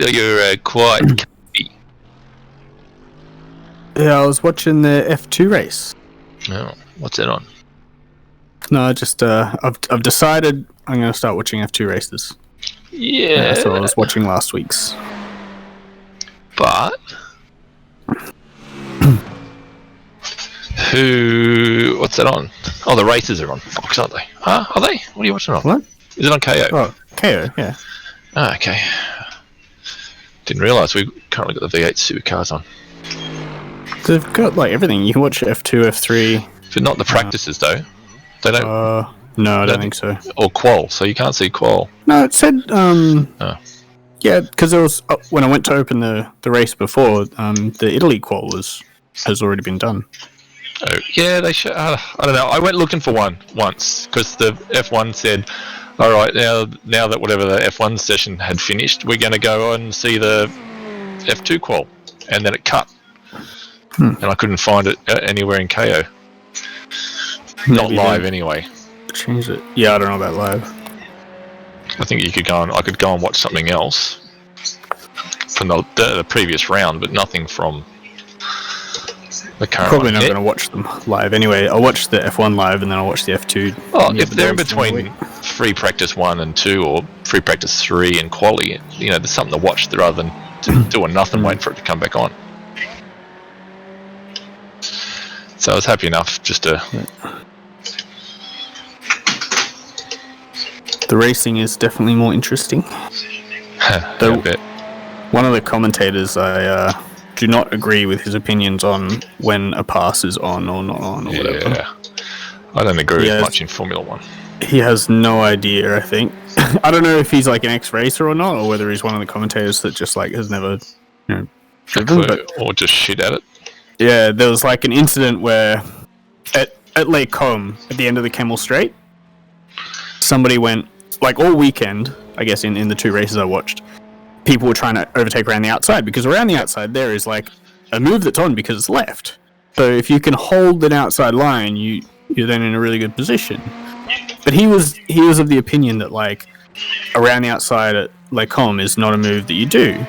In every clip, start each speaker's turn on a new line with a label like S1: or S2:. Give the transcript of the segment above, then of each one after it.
S1: You're quite comfy.
S2: Yeah, I was watching the F2 race.
S1: Oh, what's it on?
S2: No, just I've decided I'm going to start watching F2 races.
S1: Yeah.
S2: So I was watching last week's.
S1: But what's that on? Oh, the races are on Fox, aren't they? Huh? Are they? What are you watching on?
S2: What?
S1: Is it on KO?
S2: Oh, KO, yeah.
S1: Oh, okay. Didn't realise we currently got the V8 supercars on.
S2: They've got like everything. You can watch F2, F3.
S1: But not the practices though. They don't.
S2: No, I don't think so.
S1: Or qual, so you can't see qual.
S2: No, it said. Yeah, because there was when I went to open the race before, the Italy qual has already been done.
S1: Oh, yeah, they should. I don't know. I went looking for one once because the F1 said, "All right, now that whatever the F1 session had finished, we're going to go on and see the F2 qual," and then it cut, and I couldn't find it anywhere in KO. Not live anyway.
S2: Change it. Yeah, I don't know about live.
S1: I think you could go on. I could go and watch something else from the previous round, but nothing from the current.
S2: Probably not going to watch them live anyway. I'll watch the F1 live and then I'll watch the F2.
S1: Oh, if they're in between free practice 1 and 2 or free practice 3 and quali, there's something to watch rather than doing nothing, waiting for it to come back on. So I was happy enough just to.
S2: The racing is definitely more interesting.
S1: I bet.
S2: One of the commentators, I do not agree with his opinions on when a pass is on or not on or whatever.
S1: Yeah, I don't agree with much in Formula 1.
S2: He has no idea, I think. I don't know if he's like an ex-racer or not, or whether he's one of the commentators that just like has never, driven,
S1: or just shit at it.
S2: Yeah, there was like an incident where at Lake Combe, at the end of the Kemmel Straight, somebody went, like all weekend, I guess in the 2 races I watched, people were trying to overtake around the outside, because around the outside there is like a move that's on because it's left. So if you can hold an outside line, you're then in a really good position. But he was of the opinion that like around the outside at Lake Combe is not a move that you do.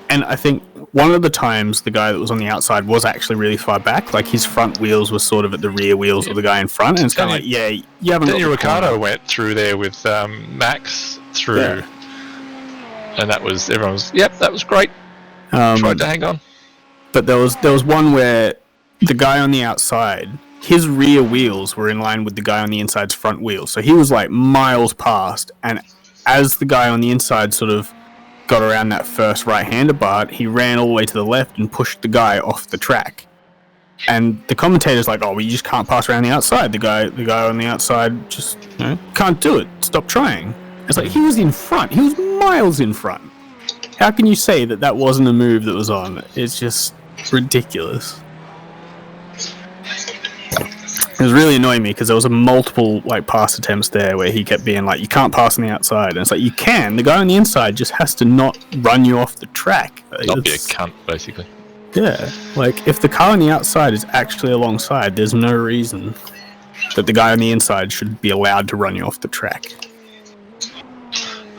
S2: And I think one of the times the guy that was on the outside was actually really far back, like his front wheels were sort of at the rear wheels of the guy in front, and it's kind of like, yeah, you haven't got the
S1: Ricciardo
S2: corner.
S1: went through there with Max through, and that was, everyone was, yep, that was great. Tried to hang on.
S2: But there was one where the guy on the outside, his rear wheels were in line with the guy on the inside's front wheels, so he was like miles past, and as the guy on the inside sort of got around that first right-hander bar, he ran all the way to the left and pushed the guy off the track. And the commentator's like, "Oh, well, you just can't pass around the outside. The guy on the outside just can't do it. Stop trying." It's like, he was in front. He was miles in front. How can you say that wasn't a move that was on? It's just ridiculous. It was really annoying me because there was a multiple like pass attempts there where he kept being like, "You can't pass on the outside," and it's like, you can. The guy on the inside just has to not run you off the track.
S1: Not be a cunt, basically.
S2: Yeah, like if the car on the outside is actually alongside, there's no reason that the guy on the inside should be allowed to run you off the track.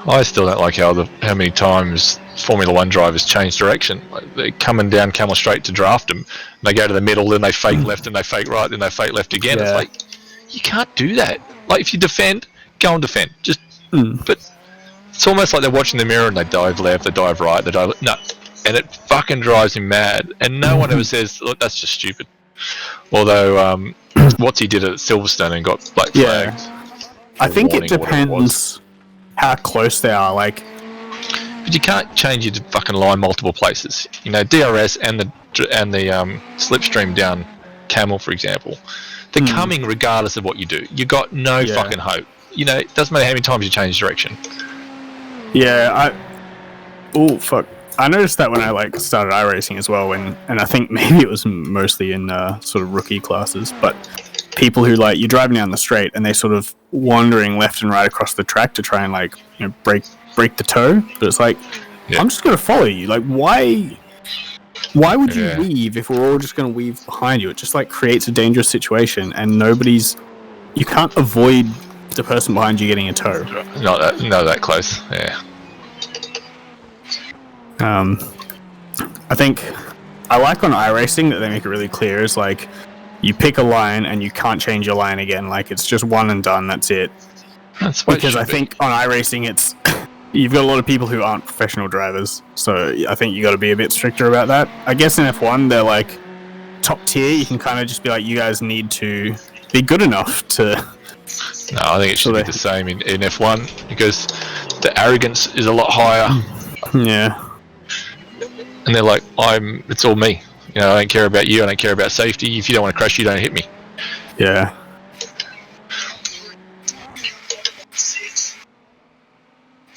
S1: I still don't like how many times Formula 1 drivers change direction. Like, they're coming down Camel Straight to draft them, and they go to the middle, then they fake left, and they fake right, then they fake left again.
S2: Yeah.
S1: It's like, you can't do that. Like, if you defend, go and defend. Just, but it's almost like they're watching the mirror and they dive left, they dive right, they dive no, and it fucking drives me mad. And no one ever says, "Look, that's just stupid." Although, what's he did at Silverstone and got black flagged.
S2: I think it depends how close they are. Like,
S1: but you can't change your fucking line multiple places. DRS and the slipstream down Camel, for example, they're coming regardless of what you do. You got no fucking hope. It doesn't matter how many times you change direction.
S2: Yeah, I noticed that when I started iRacing as well, and I think maybe it was mostly in sort of rookie classes, but people who you're driving down the straight and they're sort of wandering left and right across the track to try and break the toe, but it's like, I'm just going to follow you. Like, why would you weave if we're all just going to weave behind you? It just creates a dangerous situation, and you can't avoid the person behind you getting a toe.
S1: Not that close. Yeah.
S2: I think I like on iRacing that they make it really clear is like you pick a line and you can't change your line again. Like it's just one and done. That's it.
S1: That's what
S2: Because I think on iRacing it's you've got a lot of people who aren't professional drivers, so I think you got to be a bit stricter about that. I guess in F1 they're like top tier. You can kind of just be like, you guys need to be good enough to.
S1: No, I think it should be the same in F1 because the arrogance is a lot higher.
S2: Yeah.
S1: And they're like, it's all me. You know, I don't care about you. I don't care about safety. If you don't want to crash, you don't hit me.
S2: Yeah.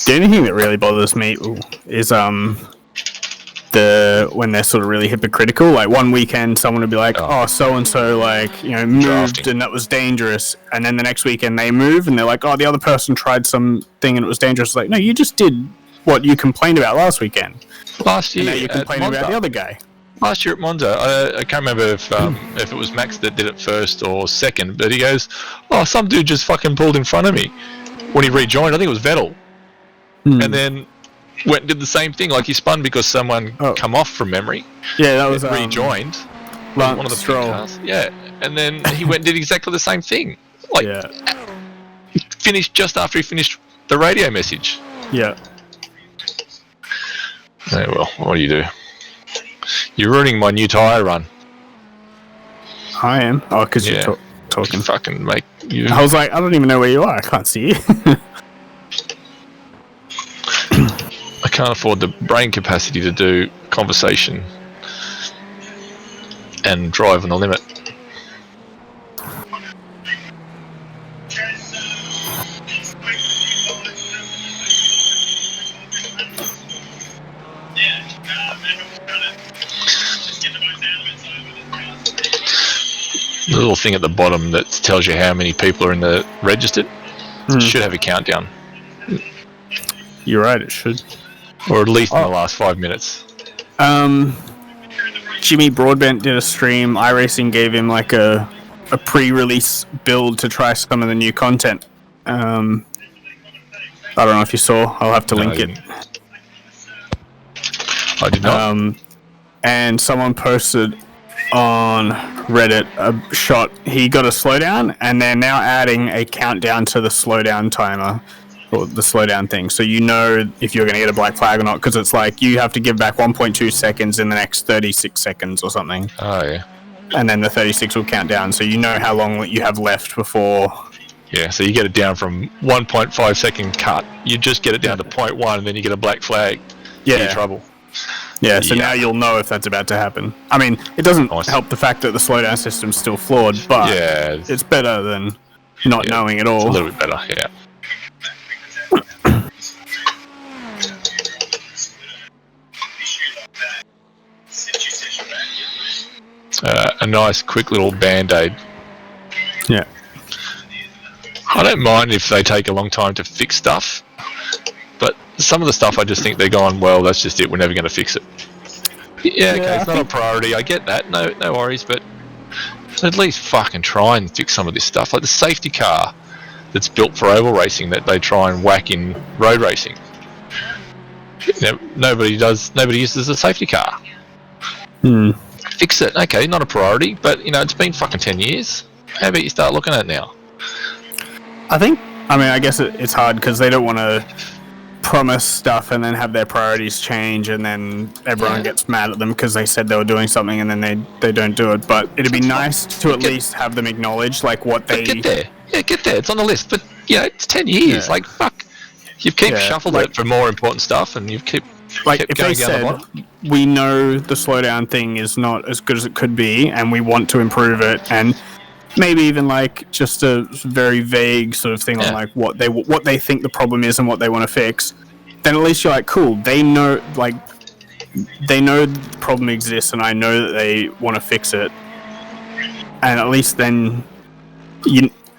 S2: The only thing that really bothers me is when they're sort of really hypocritical. Like one weekend, someone would be like, "Oh, so and so, like moved
S1: Drafting.
S2: and that was dangerous," and then the next weekend they move and they're like, "Oh, the other person tried something and it was dangerous." It's like, no, you just did what you complained about last weekend.
S1: Last year,
S2: and now you're complaining about the other guy.
S1: Last year at Monza, I can't remember if it was Max that did it first or second, but he goes, "Oh, some dude just fucking pulled in front of me." When he rejoined, I think it was Vettel, and then went and did the same thing. Like he spun because someone come off from memory.
S2: Yeah, that was
S1: rejoined. One of the
S2: Stroll.
S1: cars. Yeah, and then he went and did exactly the same thing. Like he finished just after he finished the radio message.
S2: Yeah.
S1: Oh, well, what do you do? You're ruining my new tyre run.
S2: I am. Oh, because you're talking.
S1: Fucking make you.
S2: I was like, I don't even know where you are. I can't see you.
S1: I can't afford the brain capacity to do conversation and drive on the limit. The little thing at the bottom that tells you how many people are in the registered should have a countdown.
S2: You're right, it should.
S1: Or at least in the last 5 minutes.
S2: Jimmy Broadbent did a stream. iRacing gave him like a pre-release build to try some of the new content. I don't know if you saw. I'll have to link it.
S1: I did not.
S2: And someone posted on Reddit a shot. He got a slowdown, and they're now adding a countdown to the slowdown timer. Or the slowdown thing, so you know if you're going to get a black flag or not, because it's like you have to give back 1.2 seconds in the next 36 seconds or something.
S1: Oh, yeah.
S2: And then the 36 will count down, so you know how long you have left before.
S1: Yeah, so you get it down from 1.5 second cut. You just get it down to 0.1, and then you get a black flag.
S2: Yeah.
S1: You're in trouble.
S2: Yeah, so now you'll know if that's about to happen. I mean, it doesn't help the fact that the slowdown system's still flawed, but it's better than not knowing at all.
S1: It's a little bit better, yeah. A nice quick little band-aid.
S2: Yeah.
S1: I don't mind if they take a long time to fix stuff, but some of the stuff I just think they're going, well, that's just it, we're never going to fix it. Yeah, okay, it's not a priority, I get that, no worries, but at least fucking try and fix some of this stuff, like the safety car that's built for oval racing that they try and whack in road racing. You know, nobody uses a safety car. Fix it. Okay, not a priority, but it's been fucking 10 years. How about you start looking at it now?
S2: I guess it's hard because they don't want to promise stuff and then have their priorities change and then everyone gets mad at them because they said they were doing something and then they don't do it. But it'd be nice to at least have them acknowledge like what they...
S1: Get there. Yeah, get there. It's on the list. But, it's 10 years. Yeah. Like, fuck. You've shuffled it for more important stuff and you've kept
S2: if they said, we know the slowdown thing is not as good as it could be and we want to improve it, and maybe even like just a very vague sort of thing on like what they think the problem is and what they want to fix, then at least you're like, cool, they know the problem exists and I know that they want to fix it, and at least then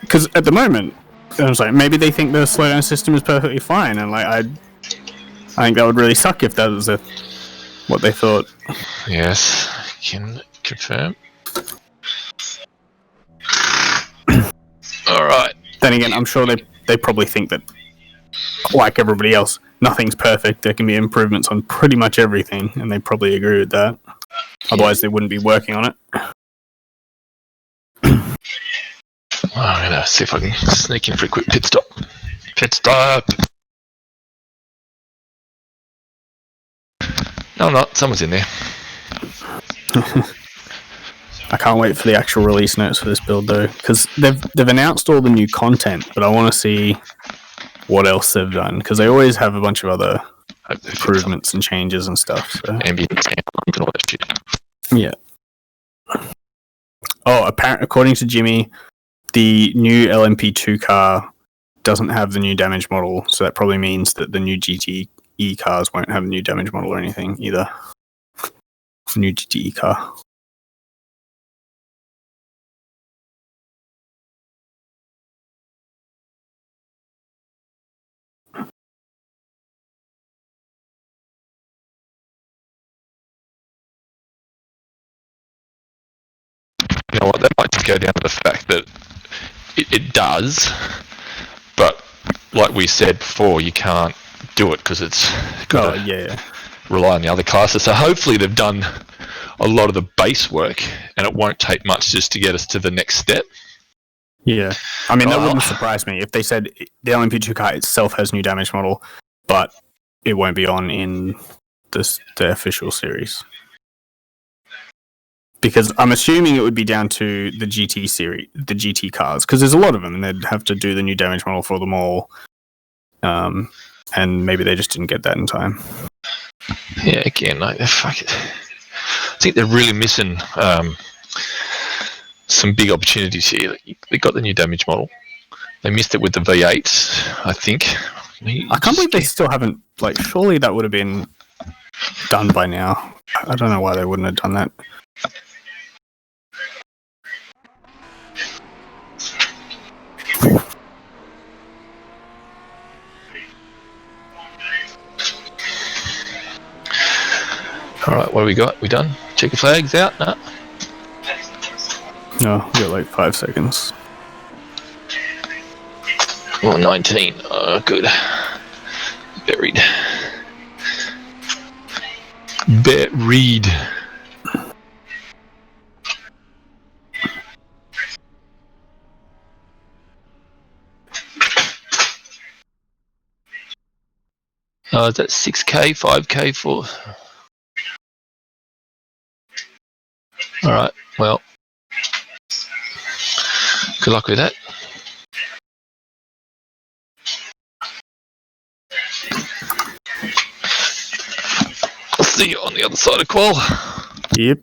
S2: because at the moment I was like, maybe they think the slowdown system is perfectly fine, and like I think that would really suck if that was what they thought.
S1: Yes, I can confirm. Alright.
S2: Then again, I'm sure they probably think that like everybody else, nothing's perfect. There can be improvements on pretty much everything, and they probably agree with that. Otherwise, they wouldn't be working on it.
S1: I'm going to see if I can sneak in for a quick pit stop. Pit stop! No, I'm not. Someone's in there.
S2: I can't wait for the actual release notes for this build, though, because they've announced all the new content, but I want to see what else they've done, because they always have a bunch of other improvements and changes and stuff. So.
S1: Ambient sound and all that shit.
S2: Yeah. Oh, according to Jimmy, the new LMP2 car doesn't have the new damage model, so that probably means that the new GTE cars won't have a new damage model or anything either. New GTE car.
S1: You know what? That might just go down to the fact that it does, but like we said before, you can't do it because it's got to rely on the other classes. So hopefully they've done a lot of the base work, and it won't take much just to get us to the next step.
S2: Yeah, I mean that wouldn't surprise me if they said the LMP2 car itself has new damage model, but it won't be on in the official series. Because I'm assuming it would be down to the GT series, the GT cars, because there's a lot of them, and they'd have to do the new damage model for them all. And maybe they just didn't get that in time.
S1: Yeah, again, fuck it. I think they're really missing some big opportunities here. They got the new damage model. They missed it with the V8, I think.
S2: I can't believe they still haven't. Like, surely that would have been done by now. I don't know why they wouldn't have done that.
S1: Alright, what do we got? We done? Checker flags out? No?
S2: No, we got like 5 seconds.
S1: Oh, 19. Oh, good. Buried. Buried. Is that 6k, 5k, 4? Alright, well. Good luck with that. I'll see you on the other side of qual.
S2: Yep.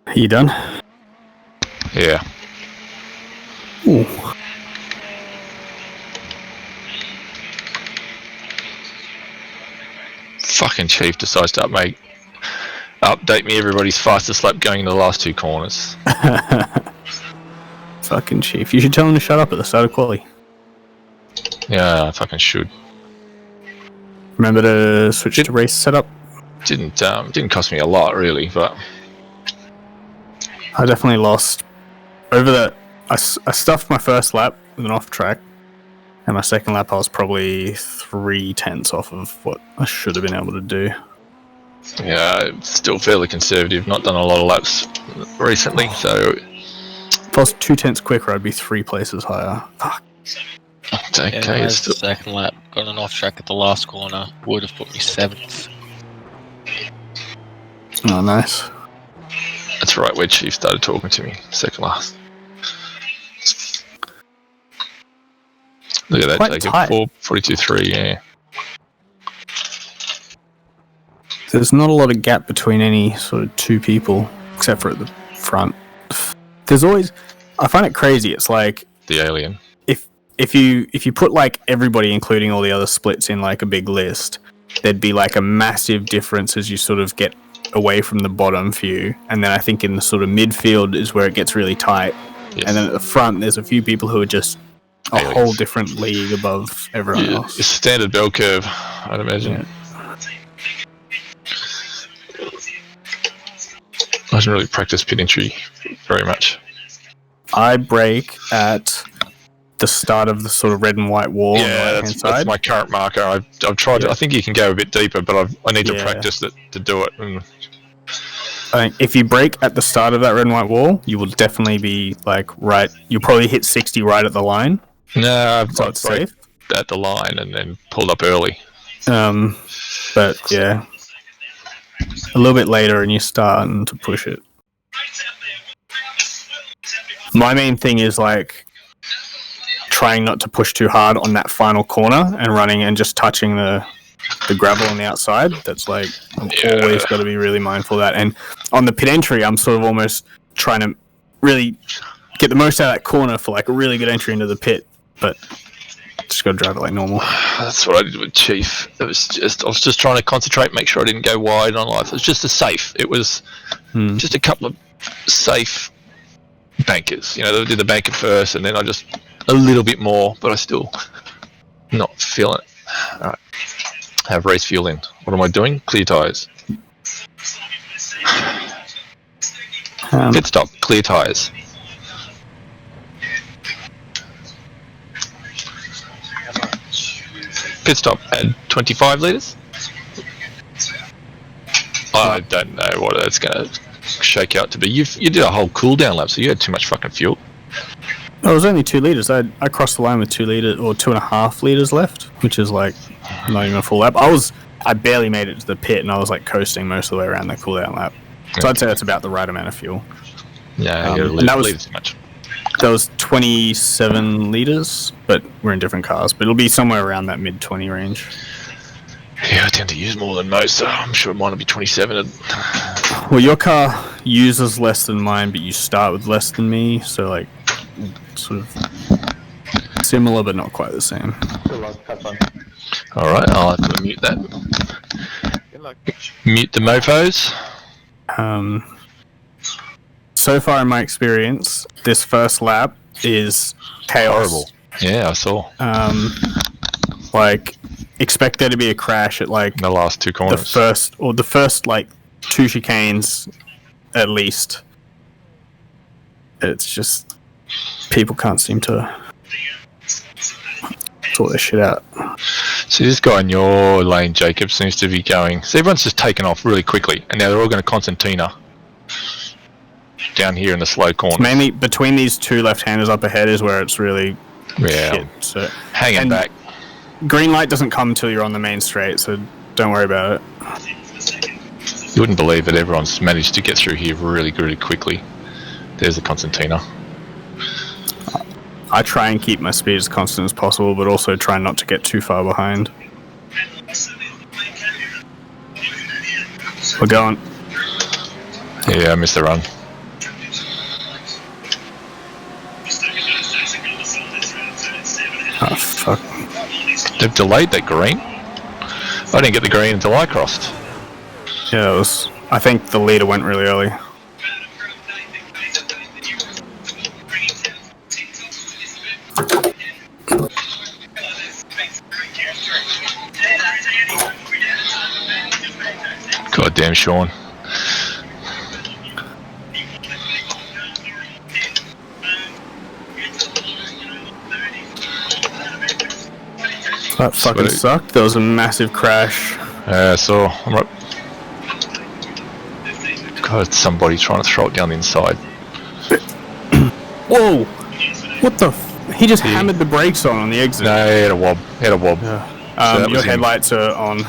S2: Are you done?
S1: Yeah.
S2: Ooh.
S1: Fucking Chief decides to update me everybody's fastest lap going in the last 2 corners.
S2: Fucking Chief. You should tell him to shut up at the start of quali.
S1: Yeah, I fucking should.
S2: Remember to switch to race setup?
S1: Didn't cost me a lot really, but
S2: I definitely lost over the. I stuffed my first lap with an off track, and my second lap I was probably 3/10 off of what I should have been able to do.
S1: yeah, still fairly conservative. Not done a lot of laps recently, so
S2: If I was 2/10 quicker, I'd be 3 places higher. Fuck.
S1: it's okay.
S3: Yeah,
S1: It's still,
S3: second lap, got an off track at the last corner. Would have put me 7th.
S2: Oh, nice.
S1: that's right where Chief started talking to me. Second last. Look at that,
S2: Quite
S1: Jacob.
S2: tight.
S1: 4:42.3. Yeah.
S2: There's not a lot of gap between any sort of 2 people, except for at the front. There's always. I find it crazy. It's like
S1: The alien.
S2: if you put like everybody, including all the other splits, in like a big list, there'd be like a massive difference as you sort of get away from the bottom few, and then I think in the sort of midfield is where it gets really tight,
S1: Yes.
S2: and then at the front there's a few people who are just a
S1: Aliens.
S2: whole different league above everyone
S1: Yeah,
S2: else.
S1: it's standard bell curve, I'd imagine. I haven't really practiced pit entry very much.
S2: I brake at the start of the sort of red and white wall on the
S1: Yeah,
S2: right-hand
S1: that's
S2: side.
S1: my current marker. I've tried to,
S2: Yeah.
S1: I think you can go a bit deeper, but I need to
S2: Yeah.
S1: practice it to do it. And
S2: I think if you brake at the start of that red and white wall, you will definitely be like right. You'll probably hit 60 right at the line,
S1: no, I've
S2: so it's safe.
S1: at the line and then pulled up early.
S2: But yeah, a little bit later, and you're starting to push it. My main thing is like trying not to push too hard on that final corner and running and just touching the gravel on the outside. That's like I've always got to be really mindful of that. And on the pit entry, I'm sort of almost trying to really get the most out of that corner for like a really good entry into the pit, but just got to drive it like normal.
S1: That's what I did with Chief. I was just trying to concentrate, make sure I didn't go wide on life. It was just a safe. It was just a couple of safe bankers. You know, they did the banker first, and then I just a little bit more, but I still not feeling it. All right, have race fuel in. What am I doing? Clear tires. Pit stop. Clear tires. Pit stop. Add 25 litres. I don't know what it's going to shake out to be. You did a whole cool down lap, so you had too much fucking fuel.
S2: Oh, it was only 2 litres. I crossed the line with 2 litres or 2.5 litres left, which is like not even a full lap. I barely made it to the pit, and I was like coasting most of the way around that cool down lap. So I'd say that's about the right amount of fuel.
S1: Yeah,
S2: and that was
S1: too much.
S2: That was 27 litres, but we're in different cars. But it'll be somewhere around that mid-20 range.
S1: Yeah, I tend to use more than most, so I'm sure mine will be 27.
S2: Well, your car uses less than mine, but you start with less than me, so like sort of similar, but not quite the same.
S4: Good luck. Have fun.
S1: Alright, I'll have to mute that.
S4: Good luck.
S1: Mute the mofos.
S2: So far in my experience, this first lap is chaos.
S1: Horrible. Yeah, I saw.
S2: Like, expect there to be a crash at like
S1: The last two
S2: the
S1: corners.
S2: first like 2 chicanes at least. It's just people can't seem to sort their shit out.
S1: See, this guy in your lane, Jacob, seems to be going. So everyone's just taken off really quickly, and now they're all going to Constantina down here in the slow corner.
S2: Mainly between these 2 left-handers up ahead is where it's really
S1: Yeah,
S2: shit. So,
S1: hanging
S2: and
S1: back.
S2: green light doesn't come until you're on the main straight, so don't worry about it.
S1: You wouldn't believe it. Everyone's managed to get through here really, really quickly. There's the Constantina.
S2: I try and keep my speed as constant as possible, but also try not to get too far behind. We're going.
S1: Yeah, I missed the run.
S2: Oh, fuck.
S1: They've delayed that green. I didn't get the green until I crossed.
S2: Yeah, it was. I think the leader went really early.
S1: God damn, Sean.
S2: That fucking sucked. There was a massive crash.
S1: So I'm right. God, somebody trying to throw it down the inside.
S2: Whoa! What the? He just hammered the brakes on the exit.
S1: No, he had a wob. He had a wob.
S2: Yeah.
S1: that
S2: Your
S1: was him.
S2: headlights are on.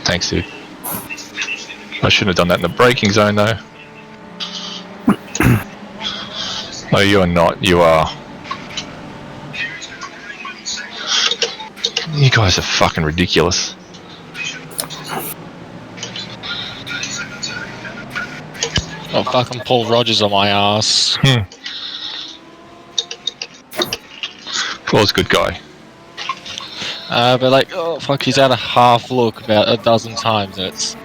S1: Thanks, dude. I shouldn't have done that in the braking zone, though. No, you are not. You are. You guys are fucking ridiculous.
S3: Oh, fucking Paul Rogers on my ass.
S1: Paul's a good guy.
S3: But like, oh fuck, he's had a half look about a dozen times. And it's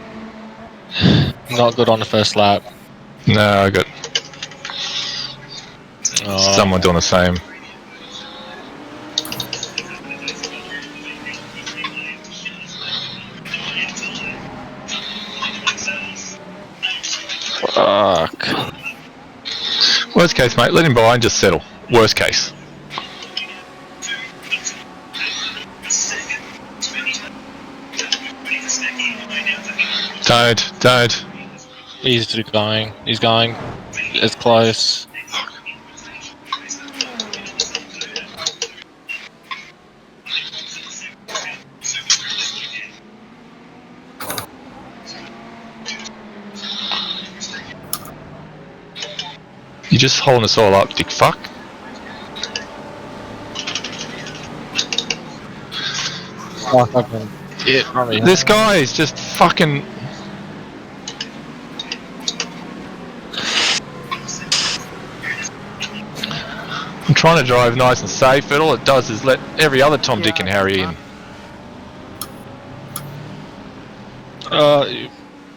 S3: not good on the first lap.
S1: No, I got
S3: Oh,
S1: someone doing the same.
S3: fuck.
S1: Worst case, mate, let him by and just settle. Worst case. Don't.
S3: He's going. He's going. It's close.
S1: You're just holding us all up, dick fuck.
S3: Oh, fucking shit, probably.
S1: This guy is just fucking. I'm trying to drive nice and safe, but all it does is let every other Tom, Dick, and Harry in.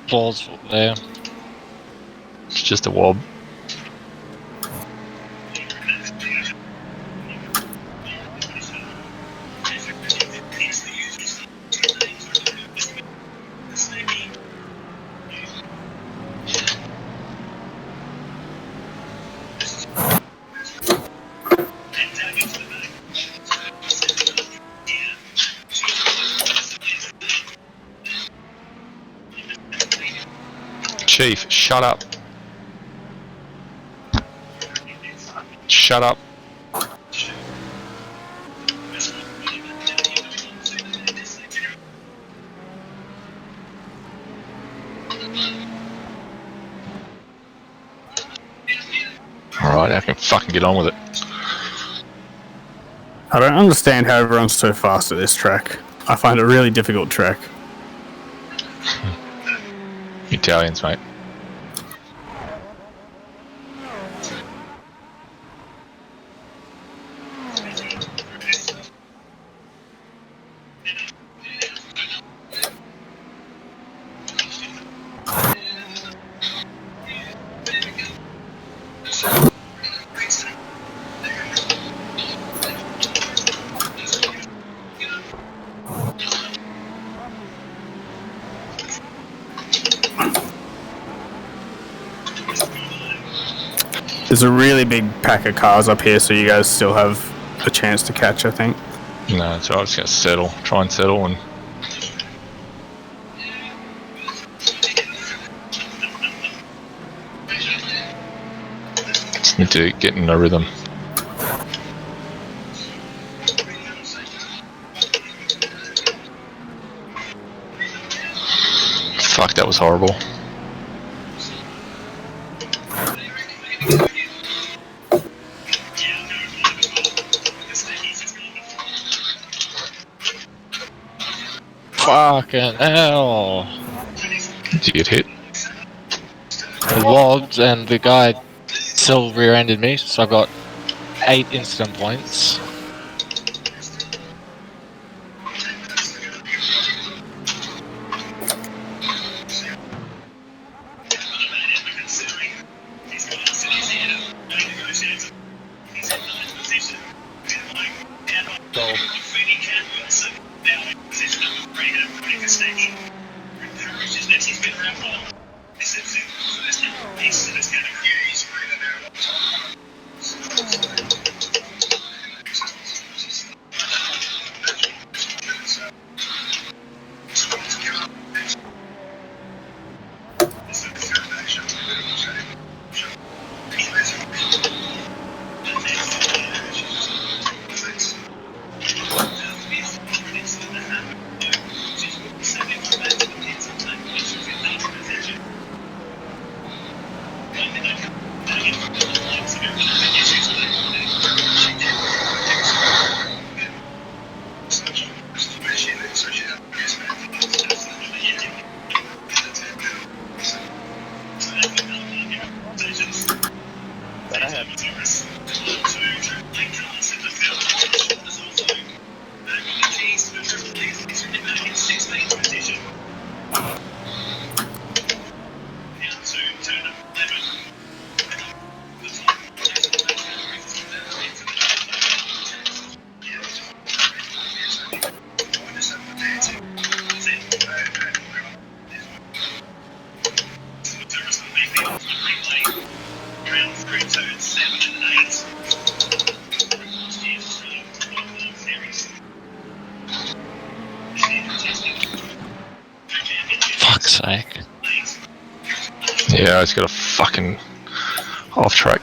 S3: Paul's there.
S1: It's just a wob. Chief, shut up. Shut up. Alright, I can fucking get on with it.
S2: I don't understand how everyone's so fast at this track. I find it a really difficult track.
S1: Italians, mate.
S2: There's a really big pack of cars up here, so you guys still have a chance to catch, I think.
S1: No, so I was going to settle, try and settle, and just need to get in a rhythm. Fuck, that was horrible.
S3: Fucking hell.
S1: Did you get hit?
S3: I wobbed and the guy still rear-ended me, so I've got 8 incident points. Fuck's sake.
S1: Yeah, it's got a fucking off track.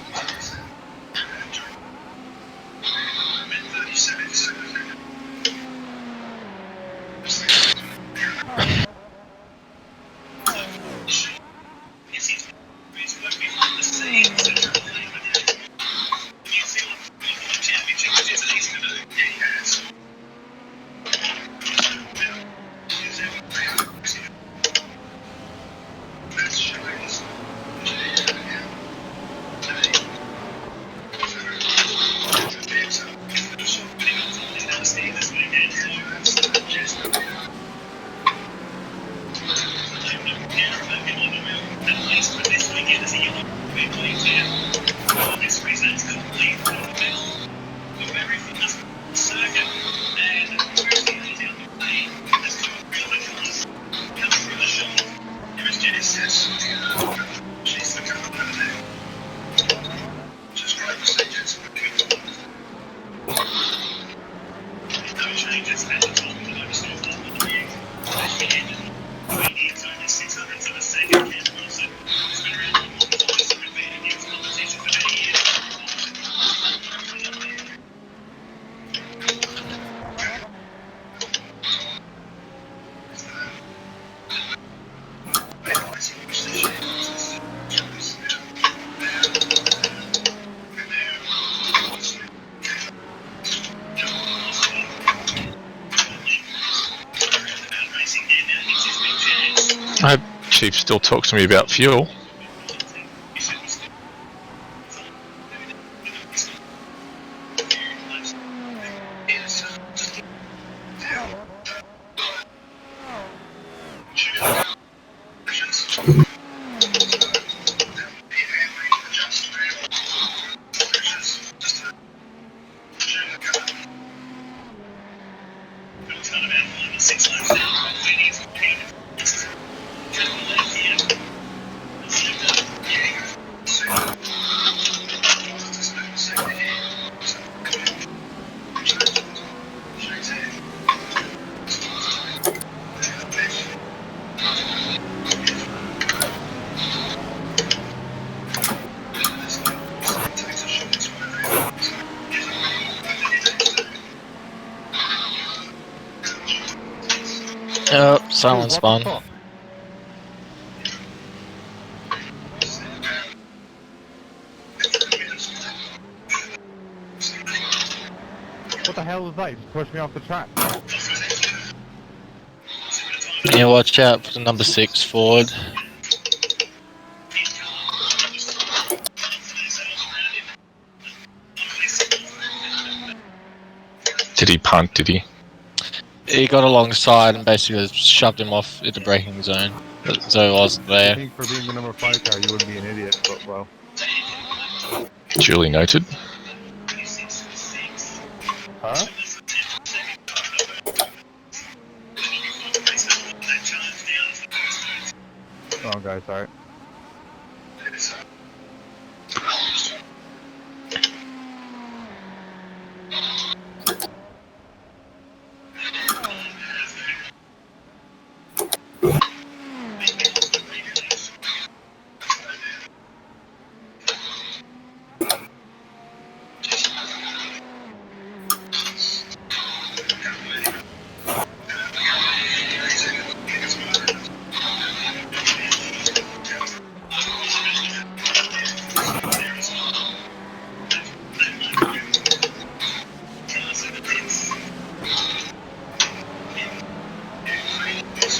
S1: Chief still talks to me about fuel.
S3: Yep, silent spawn.
S4: What the hell was that? You just pushed me off the track.
S3: Yeah, watch out for the number 6 Ford.
S1: Did he punt, did he?
S3: He got alongside and basically shoved him off into the braking zone. So he wasn't
S4: I
S3: there.
S4: think for being the number 5 car, you wouldn't be an idiot, but well.
S1: Duly noted.
S4: Huh? Wrong guy, sorry.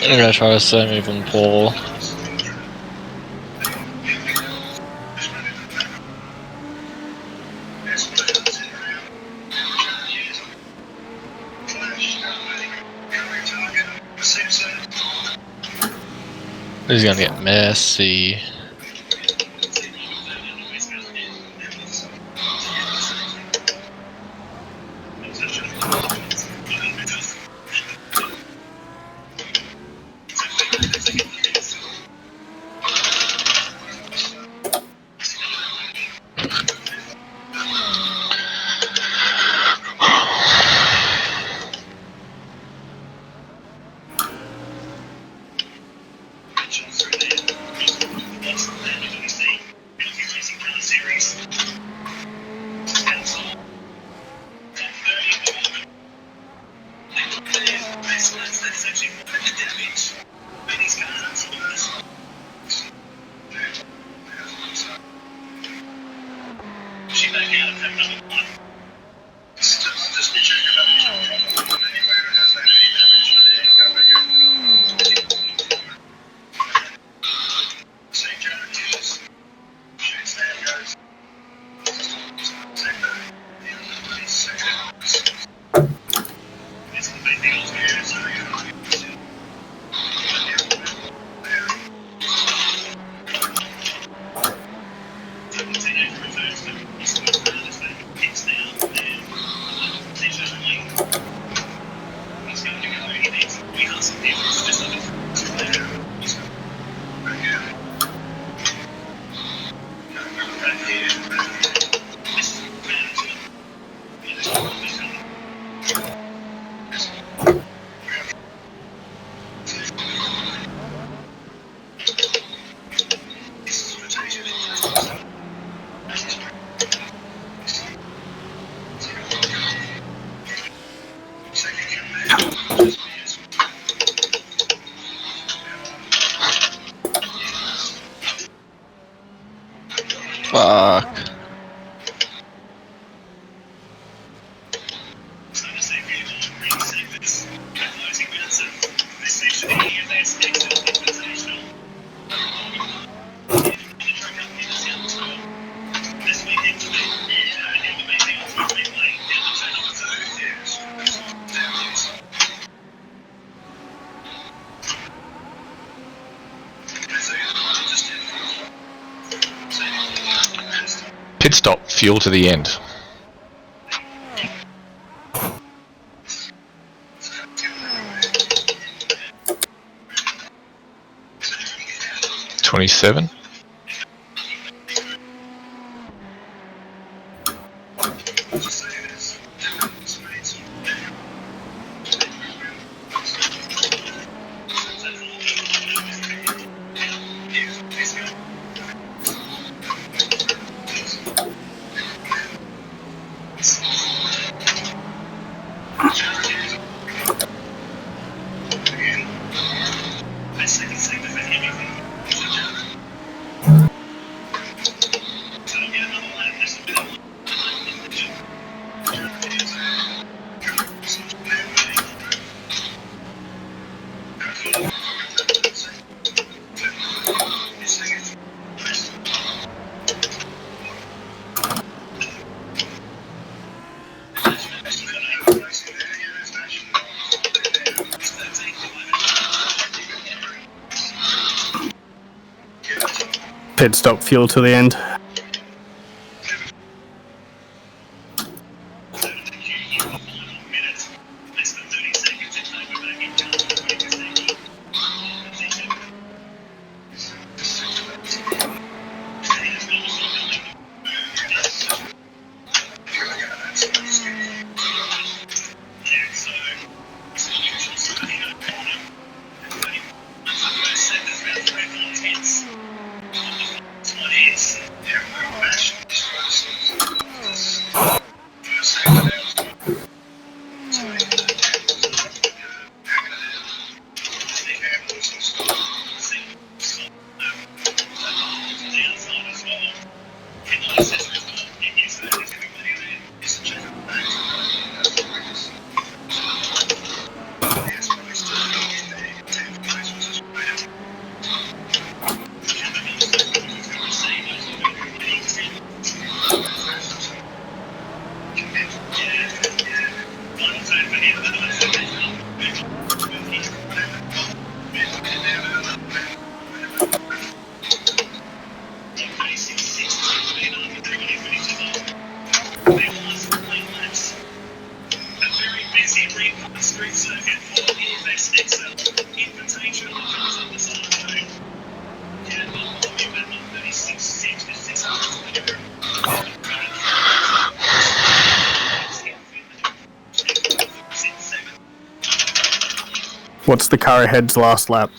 S3: I'm gonna try to slow move on Paul. This is gonna get messy. Fuck.
S1: stop fuel to the end. $27.
S2: Pit stop fuel to the end. What's the car ahead's last lap?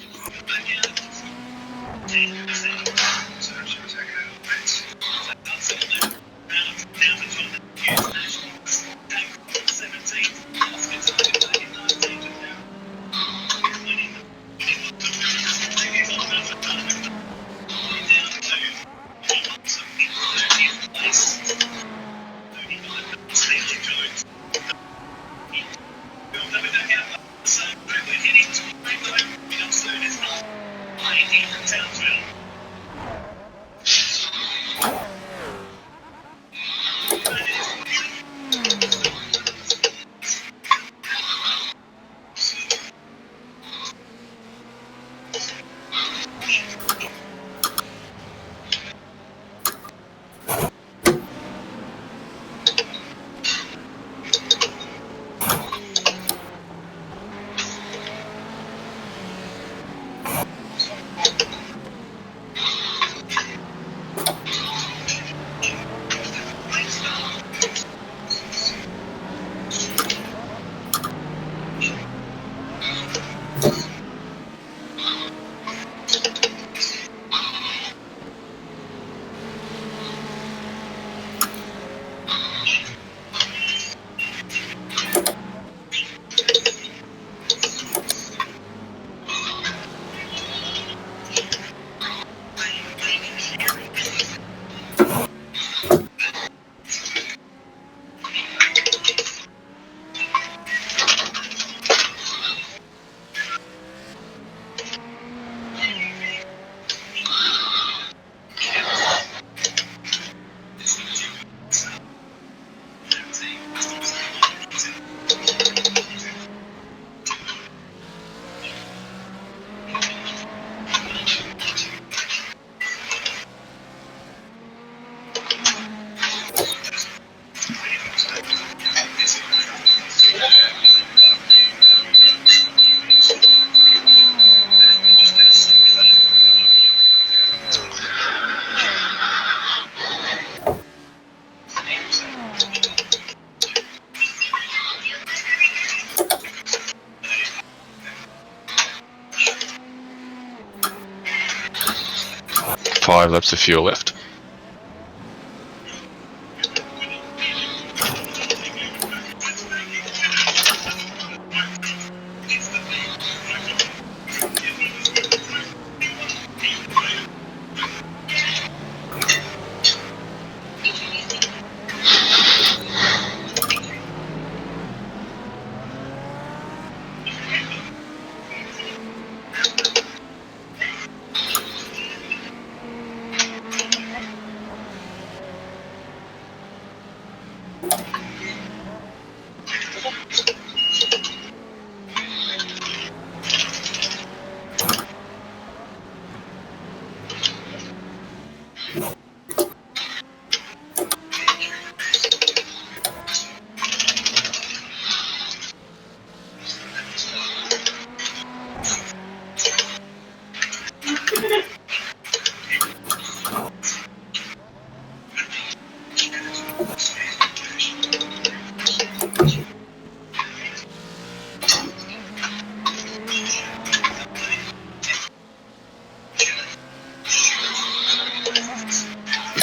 S1: 5 laps of fuel left.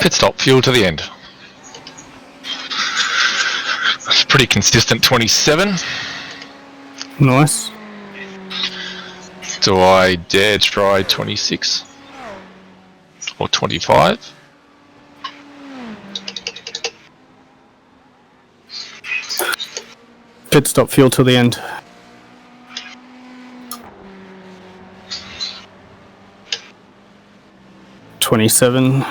S1: Pit stop, fuel to the end. It's pretty consistent 27.
S2: Nice.
S1: Do I dare try 26? Or 25?
S2: Pit stop, fuel till the end. $27.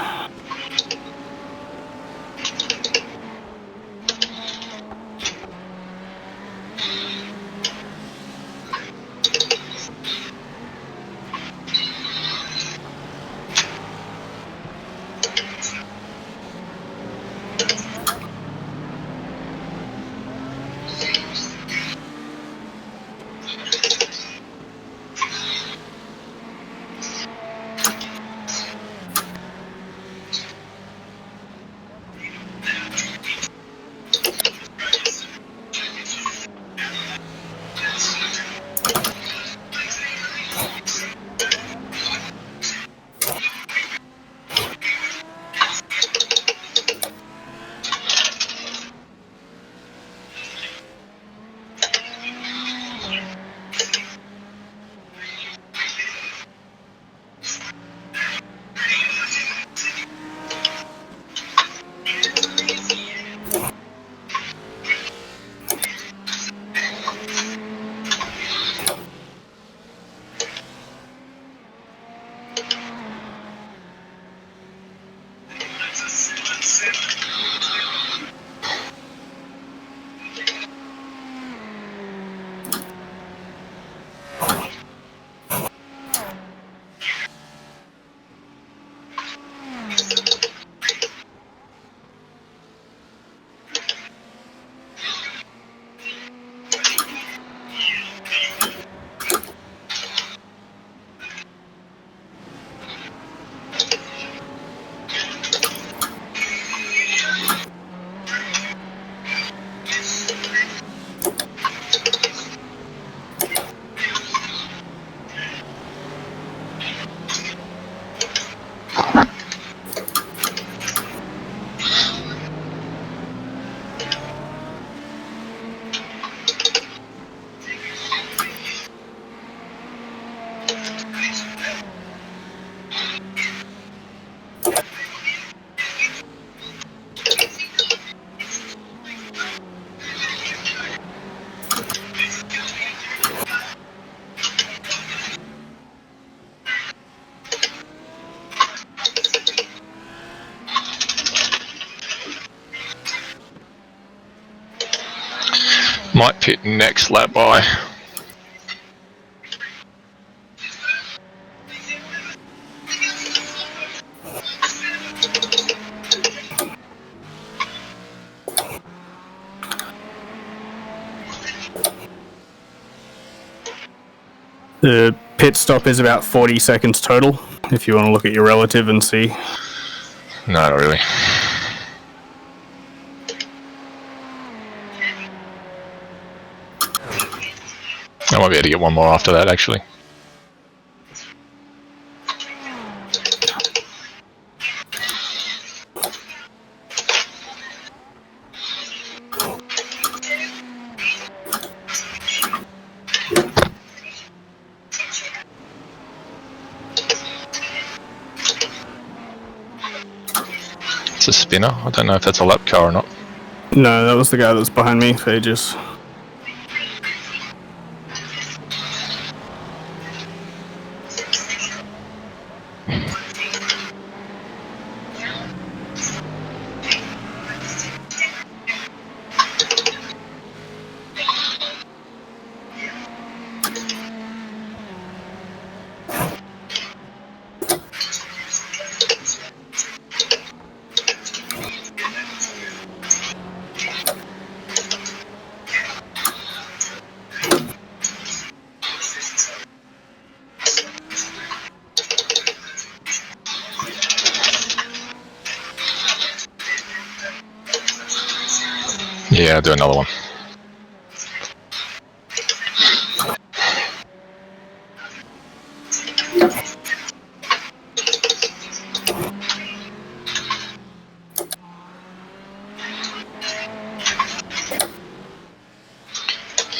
S1: Might pit next lap by.
S2: The pit stop is about 40 seconds total, if you want to look at your relative and see.
S1: No, not really. I might be able to get one more after that, actually. spinner. I don't know if that's a lap car or not.
S2: No, that was the guy that was behind me for ages.
S1: Yeah, I'll do another one.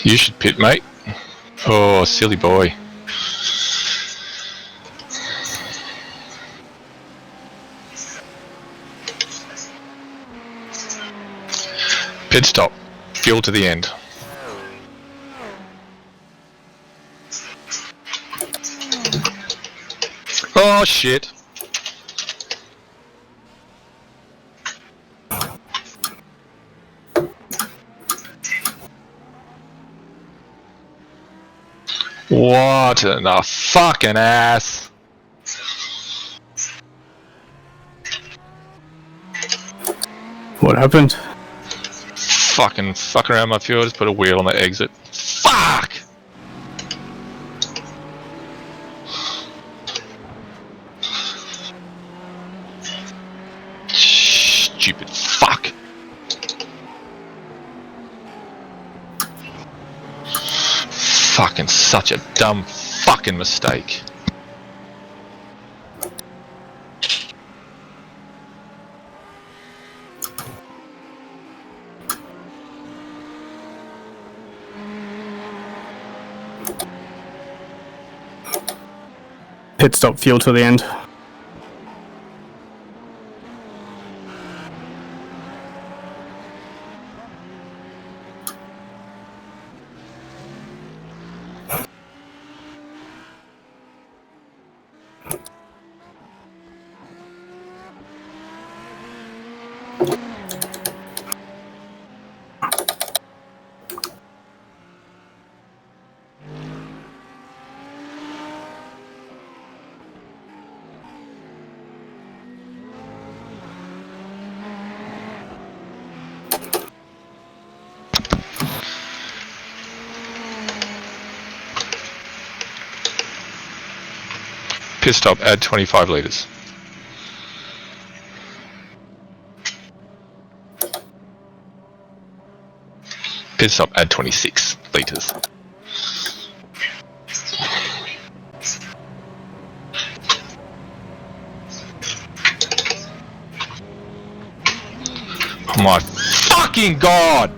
S1: You should pit, mate. Oh, silly boy. Pit stop. Fuel to the end. Oh, shit. What in the fucking ass?
S2: What happened?
S1: Fucking fuck around my fuel, just put a wheel on the exit. Fuck! Stupid fuck. Fucking such a dumb fucking mistake.
S2: Pit stop, fuel to the end.
S1: Pit stop, add 25 litres. Pit stop, add 26 litres. Oh my fucking god!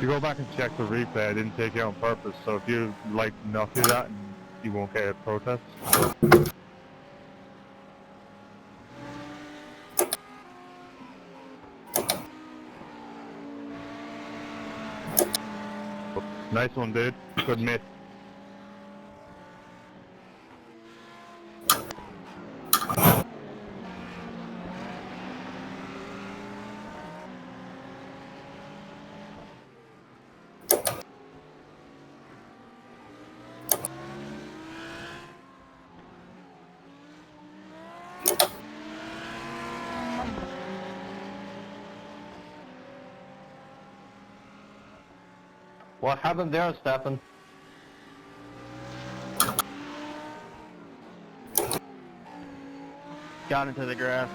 S4: If you go back and check the replay, I didn't take you on purpose, so if you like not do that, you won't get a protest. Nice one, dude. Good miss.
S5: What happened there, Stefan? Got into the grass.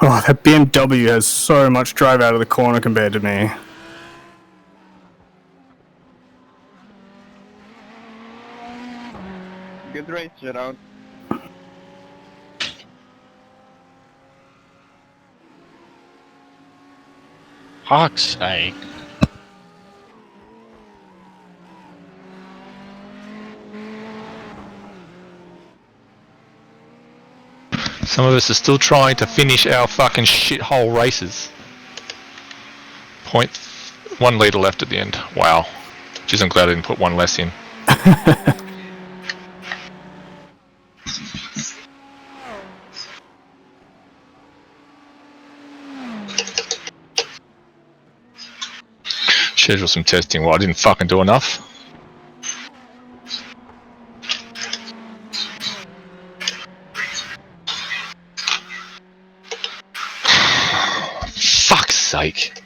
S2: Oh, that BMW has so much drive out of the corner compared to me.
S5: Good race, Gerard.
S3: Fuck's sake.
S1: Some of us are still trying to finish our fucking shithole races. 1 litre left at the end. Wow. Jeez, I'm glad I didn't put one less in. Schedule some testing. Well, I didn't fucking do enough. sake.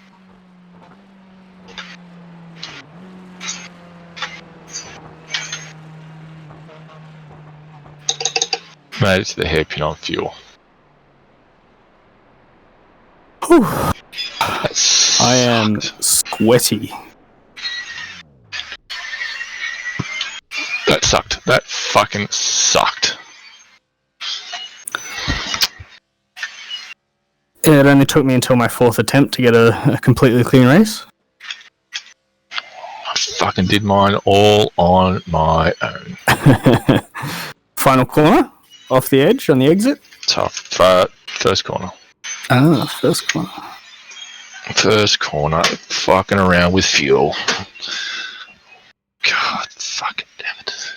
S1: Mate, it's the hairpin on fuel.
S2: Whew.
S1: That's
S2: I am sweaty.
S1: That sucked. That fucking sucked.
S2: It only took me until my 4th attempt to get a completely clean race.
S1: I fucking did mine all on my own.
S2: Final corner, off the edge on the exit.
S1: Tough. First corner.
S2: Ah, first corner.
S1: First corner. Fucking around with fuel. God fucking damn it.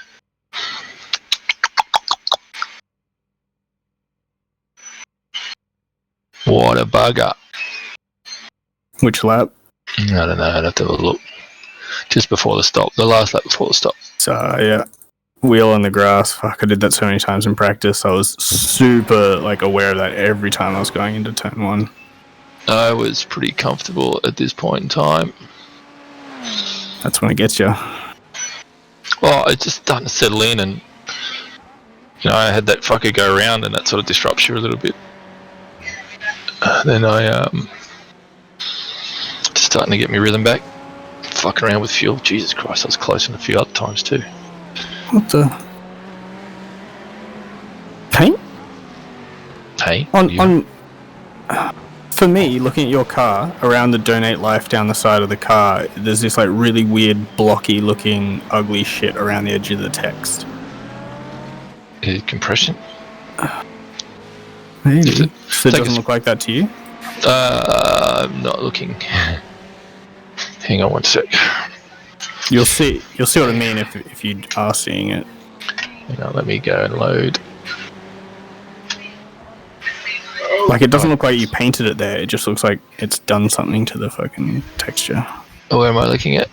S1: What a bugger.
S2: Which lap?
S1: I don't know, I'd have to have a look. Just before the stop. The last lap before the stop.
S2: So, yeah. Wheel on the grass. Fuck, I did that so many times in practice. I was super, aware of that every time I was going into turn 1.
S1: I was pretty comfortable at this point in time.
S2: That's when it gets you.
S1: Well, it's just starting to settle in, and I had that fucker go around, and that sort of disrupts you a little bit. Then I starting to get my rhythm back. Fucking around with fuel. Jesus Christ, I was close on a few other times too.
S2: What the? Paint?
S1: Hey,
S2: for me, looking at your car, around the donate life down the side of the car, there's this really weird, blocky looking, ugly shit around the edge of the text.
S1: compression.
S2: Maybe. So it doesn't look like that to you?
S1: I'm not looking. Hang on one sec.
S2: You'll see what I mean if you are seeing it.
S1: Hang on, let me go and load.
S2: It doesn't look like you painted it there. It just looks like it's done something to the fucking texture.
S1: Oh, where am I looking at?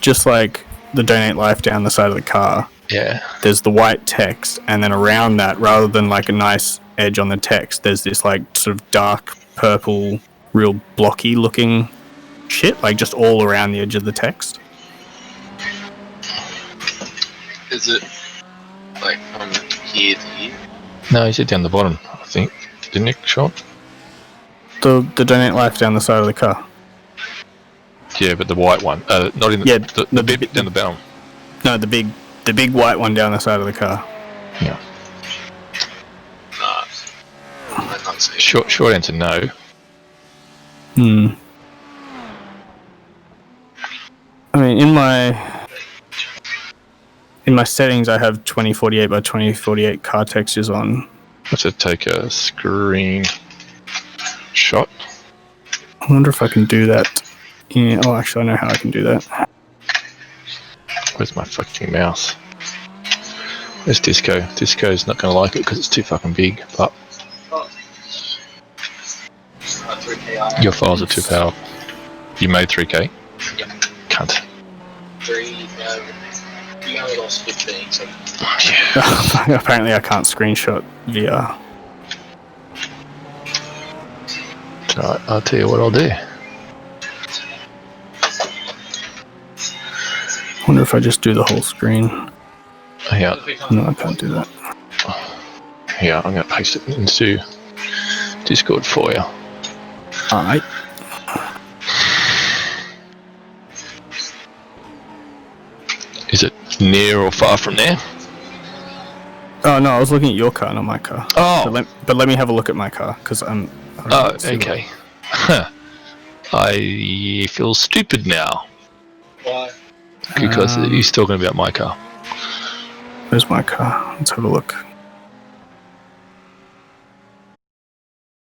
S2: Just like the donate life down the side of the car.
S1: Yeah.
S2: There's the white text, and then around that, rather than a nice edge on the text, there's this sort of dark purple, real blocky looking shit, just all around the edge of the text.
S3: Is it from here to here?
S1: No, you said down the bottom, I think. Didn't you, Sean?
S2: The donate life down the side of the car.
S1: Yeah, but the white one. Not in the, the bit down the bottom.
S2: No, the big white one down the side of the car.
S1: Yeah.
S3: No. I can't see.
S1: Short answer, no.
S2: I mean, in my settings, I have 2048 by 2048 car textures on.
S1: Let's just take a screen shot.
S2: I wonder if I can do that. Yeah, oh, actually, I know how I can do that.
S1: Where's my fucking mouse? Where's Disco? Disco's not going to like it because it's too fucking big, but your files are too powerful. You made 3K?
S3: Yep.
S1: Cunt.
S3: 3, you only lost 15, so...
S1: Yeah.
S2: Apparently, I can't screenshot VR.
S1: Right, I'll tell you what I'll do.
S2: I wonder if I just do the whole screen.
S1: Yeah.
S2: No, I can't do that.
S1: Yeah, I'm going to paste it into Discord for you.
S2: Alright.
S1: Is it near or far from there?
S2: Oh, no, I was looking at your car, not my car.
S1: Oh!
S2: But let me have a look at my car, because I'm...
S1: Oh, okay. Huh. I feel stupid now.
S3: Why?
S1: Because he's talking about my car.
S2: Where's my car? Let's have a look.